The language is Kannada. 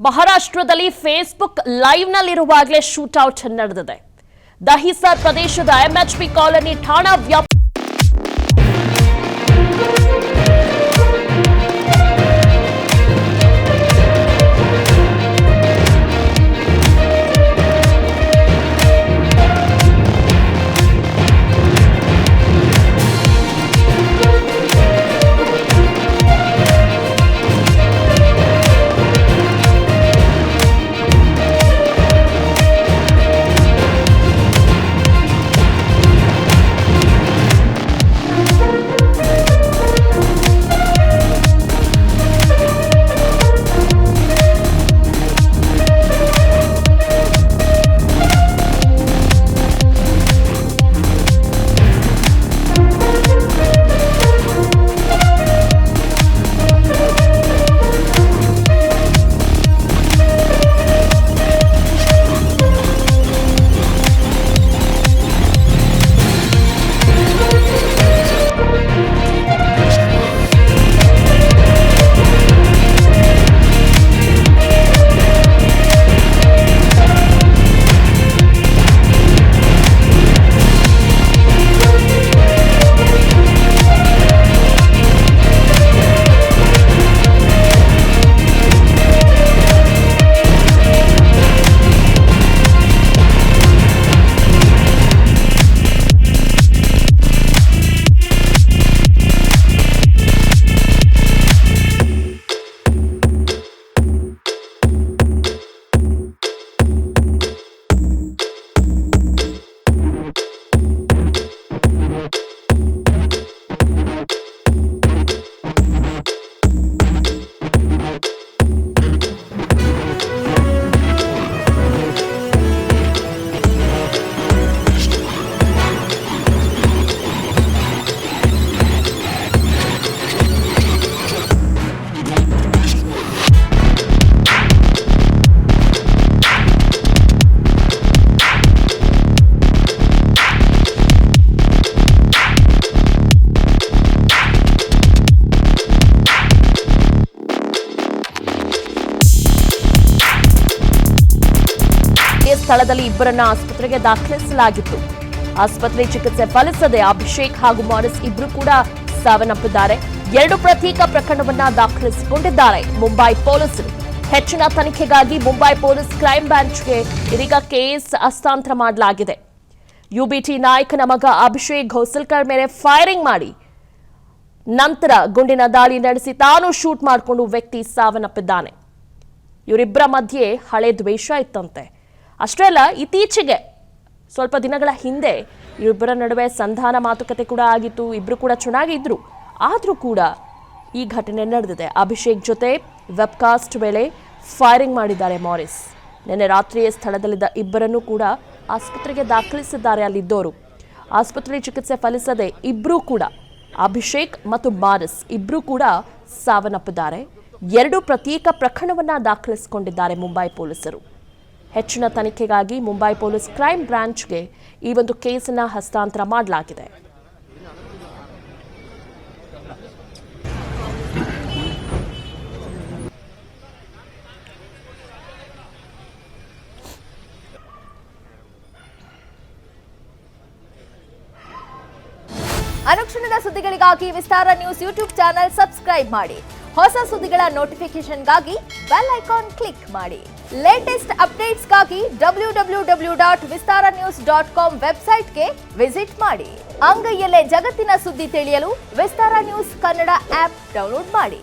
ಮಹಾರಾಷ್ಟ್ರದಲ್ಲಿ ಫೇಸ್ಬುಕ್ ಲೈವ್ ನಲ್ಲಿರುವಾಗಲೇ ಶೂಟ್ಔಟ್ ನಡೆದಿದೆ. ದಹಿಸರ್ ಪ್ರದೇಶದ ಎಂಎಚ್ಪಿ ಕಾಲೋನಿ ಠಾಣಾ ವ್ಯಾಪ್ತಿ ಸ್ಥಳದಲ್ಲಿ ಇಬ್ಬರನ್ನ ಆಸ್ಪತ್ರೆಗೆ ದಾಖಲಿಸಲಾಗಿತ್ತು. ಆಸ್ಪತ್ರೆ ಚಿಕಿತ್ಸೆ ಫಲಿಸದೆ ಅಭಿಷೇಕ್ ಹಾಗೂ ಮಾರಿಸ್ ಇಬ್ರು ಕೂಡ ಸಾವನ್ನಪ್ಪಿದ್ದಾರೆ. 2 ಪ್ರತ್ಯೇಕ ಪ್ರಕರಣವನ್ನ ದಾಖಲಿಸಿಕೊಂಡಿದ್ದಾರೆ ಮುಂಬೈ ಪೊಲೀಸರು. ಹೆಚ್ಚಿನ ತನಿಖೆಗಾಗಿ ಮುಂಬೈ ಪೊಲೀಸ್ ಕ್ರೈಂ ಬ್ರಾಂಚ್ಗೆ ಇದೀಗ ಕೇಸ್ ಹಸ್ತಾಂತರ ಮಾಡಲಾಗಿದೆ. ಯುಬಿಟಿ ನಾಯಕನ ಮಗ ಅಭಿಷೇಕ್ ಘೋಸಲ್ಕರ್ ಮೇಲೆ ಫೈರಿಂಗ್ ಮಾಡಿ ನಂತರ ಗುಂಡಿನ ದಾಳಿ ನಡೆಸಿ ತಾನು ಶೂಟ್ ಮಾಡಿಕೊಂಡು ವ್ಯಕ್ತಿ ಸಾವನ್ನಪ್ಪಿದ್ದಾನೆ. ಇವರಿಬ್ಬರ ಮಧ್ಯೆ ಹಳೆ ದ್ವೇಷ ಇತ್ತಂತೆ. ಅಷ್ಟೇ ಅಲ್ಲ, ಇತ್ತೀಚೆಗೆ ಸ್ವಲ್ಪ ದಿನಗಳ ಹಿಂದೆ ಇವರಿಬ್ಬರ ನಡುವೆ ಸಂಧಾನ ಮಾತುಕತೆ ಕೂಡ ಆಗಿತ್ತು. ಇಬ್ರು ಕೂಡ ಚೆನ್ನಾಗಿದ್ರು. ಆದರೂ ಕೂಡ ಈ ಘಟನೆ ನಡೆದಿದೆ. ಅಭಿಷೇಕ್ ಜೊತೆ ವೆಬ್ಕಾಸ್ಟ್ ವೇಳೆ ಫೈರಿಂಗ್ ಮಾಡಿದ್ದಾರೆ ಮಾರಿಸ್. ನಿನ್ನೆ ರಾತ್ರಿಯೇ ಸ್ಥಳದಲ್ಲಿದ್ದ ಇಬ್ಬರನ್ನೂ ಕೂಡ ಆಸ್ಪತ್ರೆಗೆ ದಾಖಲಿಸಿದ್ದಾರೆ ಅಲ್ಲಿದ್ದವರು. ಆಸ್ಪತ್ರೆ ಚಿಕಿತ್ಸೆ ಫಲಿಸದೆ ಇಬ್ಬರೂ ಕೂಡ ಅಭಿಷೇಕ್ ಮತ್ತು ಮಾರಿಸ್ ಇಬ್ಬರೂ ಕೂಡ ಸಾವನ್ನಪ್ಪಿದ್ದಾರೆ. 2 ಪ್ರತ್ಯೇಕ ಪ್ರಕರಣವನ್ನ ದಾಖಲಿಸಿಕೊಂಡಿದ್ದಾರೆ ಮುಂಬೈ ಪೊಲೀಸರು. ಹೆಚ್ಚಿನ ತನಿಖೆಗಾಗಿ ಮುಂಬೈ ಪೊಲೀಸ್ ಕ್ರೈಂ ಬ್ರಾಂಚ್ಗೆ ಈ ಒಂದು ಕೇಸನ್ನ ಹಸ್ತಾಂತರ ಮಾಡಲಾಗಿದೆ. ಅನುಕ್ಷಣದ ಸುದ್ದಿಗಳಿಗಾಗಿ ವಿಸ್ತಾರ ನ್ಯೂಸ್ ಯೂಟ್ಯೂಬ್ ಚಾನೆಲ್ ಸಬ್ಸ್ಕ್ರೈಬ್ ಮಾಡಿ. ಹೊಸ ಸುದ್ದಿಗಳ ನೋಟಿಫಿಕೇಶನ್ಗಾಗಿ ಬೆಲ್ ಐಕಾನ್ ಕ್ಲಿಕ್ ಮಾಡಿ. ಲೇಟೆಸ್ಟ್ ಅಪ್ಡೇಟ್ಸ್ಗಾಗಿ www.vistaranews.com ವೆಬ್ಸೈಟ್ಗೆ ವಿಸಿಟ್ ಮಾಡಿ. ಅಂಗೈಯಲ್ಲೇ ಜಗತ್ತಿನ ಸುದ್ದಿ ತಿಳಿಯಲು ವಿಸ್ತಾರ ನ್ಯೂಸ್ ಕನ್ನಡ ಆಪ್ ಡೌನ್ಲೋಡ್ ಮಾಡಿ.